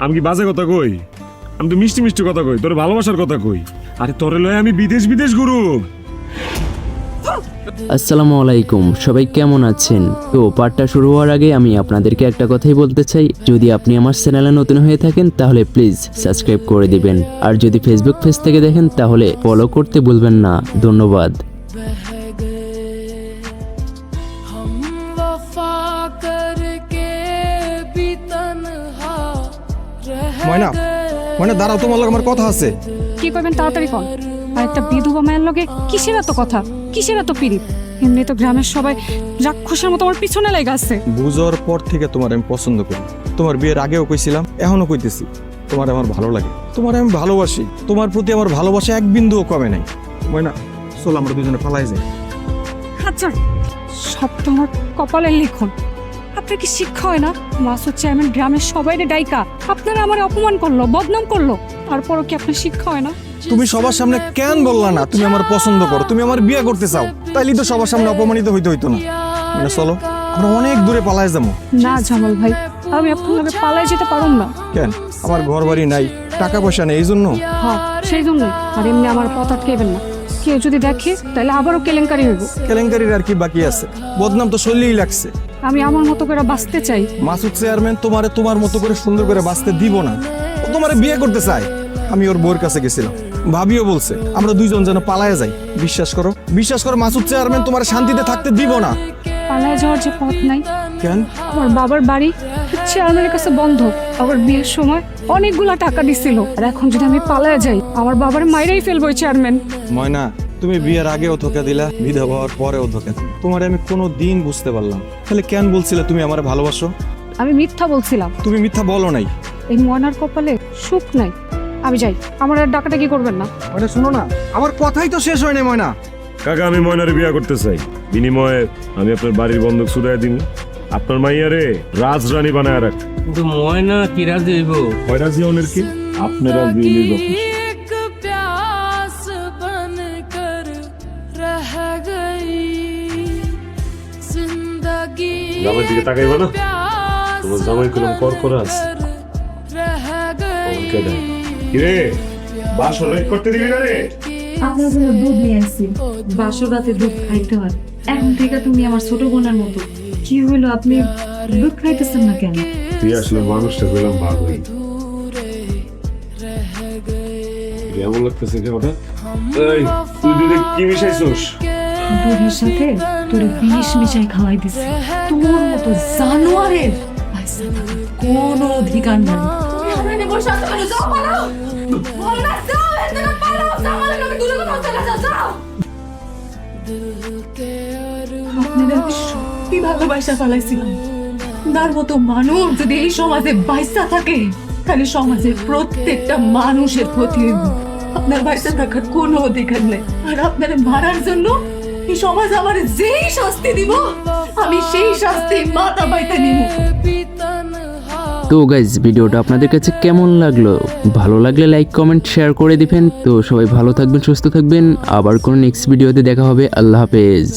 আমি কি বাজে কথা কই? আমি তো মিষ্টি মিষ্টি কথা কই, তোর ভালোবাসার কথা কই। আরে তোরে লয় আমি বিদেশ বিদেশ ঘুরু। আসসালামু আলাইকুম, সবাই কেমন আছেন? তো পার্টটা শুরু হওয়ার আগে আমি আপনাদেরকে একটা কথাই বলতে চাই, যদি আপনি আমার চ্যানেলে নতুন হয়ে থাকেন তাহলে প্লিজ সাবস্ক্রাইব করে দিবেন, আর যদি ফেসবুক পেজ থেকে দেখেন তাহলে ফলো করতে ভুলবেন না। ধন্যবাদ। ময়না, ময়না দাঁড়াও, তোমার লগে আমার কথা আছে। কি করবেন তাড়াতাড়ি কর। আর একটা বিধবা মায়ের লগে কিসের এত কথা, কিসের এত পিরিত? এমনি তো গ্রামের সবাই রাক্ষসের মতো আমার পিছনে লেগে আছে। বুঝার পর থেকে তোমার আমি পছন্দ করি। তোমার বিয়ের আগেও কইছিলাম, এখনো কইতেছি, তোমার আমার ভালো লাগে, তোমার আমি ভালোবাসি। তোমার প্রতি আমার ভালোবাসা এক বিন্দুও কমে নাই। ময়না চল আমরা দুজনে পালাই যাই। আচ্ছা, সব তো আমার কপালের লিখন। আপনার কি শিক্ষা হয় না? মাসুদ চেয়ারম্যান গ্রামের সবাই ডাইকা আপনারা আমার অপমান করলো, বদনাম করলো, তারপরও কি আপনার শিক্ষা হয় না? তুমি সবার সামনে কেন বললা না তুমি আমার পছন্দ করো, তুমি আমার বিয়ে করতে চাও? তাইলে তো সবার সামনে অপমানিত হইতে হইতো না। মানে চলো আমরা অনেক দূরে পালাই যাবো। না জামাল ভাই, আমি আপনার লগে পালাই যেতে পারুম না। কেন? আমার ঘর বাড়ি নাই, টাকা পয়সা নেই, এই জন্য? হ্যাঁ, সেই জন্যই। আর এমনি আমার পথ আটকেবেন না, কেউ যদি দেখে তাহলে আবারও কেলেঙ্কারি হইব। কেলেঙ্কারির আর কি বাকি আছে? বদনাম তো শরীরেই লাগছে। আমি আমার মতো করে বাঁচতে চাই। মাসুদ চেয়ারম্যান তোমারে তোমার মতো করে সুন্দর করে বাঁচতে দিব না। ও তোমারে বিয়ে করতে চায়। আমি ওর বউর কাছে গেছিলাম, ভাবিও বলছে আমরা দুইজন যেন পালায়ে যাই। বিশ্বাস করো, বিশ্বাস করো, মাসুদ চেয়ারম্যান তোমার শান্তিতে থাকতে দিব না। পালায় যাওয়ার যে পথ নাই। কেন? আমার বাবার বাড়ি চেয়ারম্যানের কাছে বন্ধ। আবার বিয়ের সময় অনেকগুলা টাকা দিছিল, আর এখন যদি আমি পালায় যাই আমার বাবার মাইরাই ফেলবো ওই চেয়ারম্যান। ময়না, তুমি বিয়ের আগেও ধোকা দিলা, বিধবা হওয়ার পরেও ধোকা দিলা। তোমারে আমি কোনো দিন বুঝতে পারলাম। তাহলে কেন বলছিলে তুমি আমার ভালোবাসো? আমি মিথ্যা বলছিলাম। তুমি মিথ্যা বলো নাই। এই ময়নার কপালে সুখ নাই। আমি যাই, আমার আর ডাকাটা কি করবেন না। ময়না শোনো না, আমার কথাই তো শেষ হয় না। ময়না কাকা, আমি ময়নারে বিয়া করতে চাই। বিনিময়ে আমি আপনার বাড়ির বন্ধক ছুড়াই দিন, আপনার মাইয়ারে রাজরানী বানায় রাখ। কিন্তু ময়না কি রাজি হইব? রাজি হনের কি? আপনার রাজি হইলেই যথেষ্ট। জামাই দিকে তাকাইবা না? তোমার জামাই কলম কর করা আছে। কিরে, বাসর রাত করতে দিবি না রে? আপনার জন্য দুধ নিয়ে আসছি। বাসর রাতে দুধ খাইতে হয়। এখন থেকে তুমি আমার ছোট বোনের মতো। কি হলো, আপনি দুধ খাইতেছেন না কেন? তুই আসলে মানুষটা পেলাম ভাগ হই। কেমন লাগতেছে কেমনটা? এই, তুই দুধে কি মিশাইছিস? দুধের সাথে তোর বিষ মিশাই খাওয়াই দিছি। তোর মতো জানোয়ারের পয়সা থাকার কোনো অধিকার নাই। আপনারা সত্যি ভালোবাসা ফেলাইছিলাম। তার মতো মানুষ যদি এই সমাজে বাইসা থাকে তাহলে সমাজের প্রত্যেকটা মানুষের ক্ষতি হইব। আপনার বাইসা থাকার কোনো অধিকার নেই। আর আপনারা মারার জন্য এই সমাজ আমার যেই শাস্তি দিব আমি সেই শাস্তি মাথা বাইতে নিব। তো গাইজ, ভিডিওটা আপনাদের কাছে কেমন লাগলো? ভালো লাগলে লাইক, কমেন্ট, শেয়ার করে দিবেন। তো সবাই ভালো থাকবেন, সুস্থ থাকবেন। আবার কোনো নেক্সট ভিডিওতে দেখা হবে। আল্লাহ হাফেজ।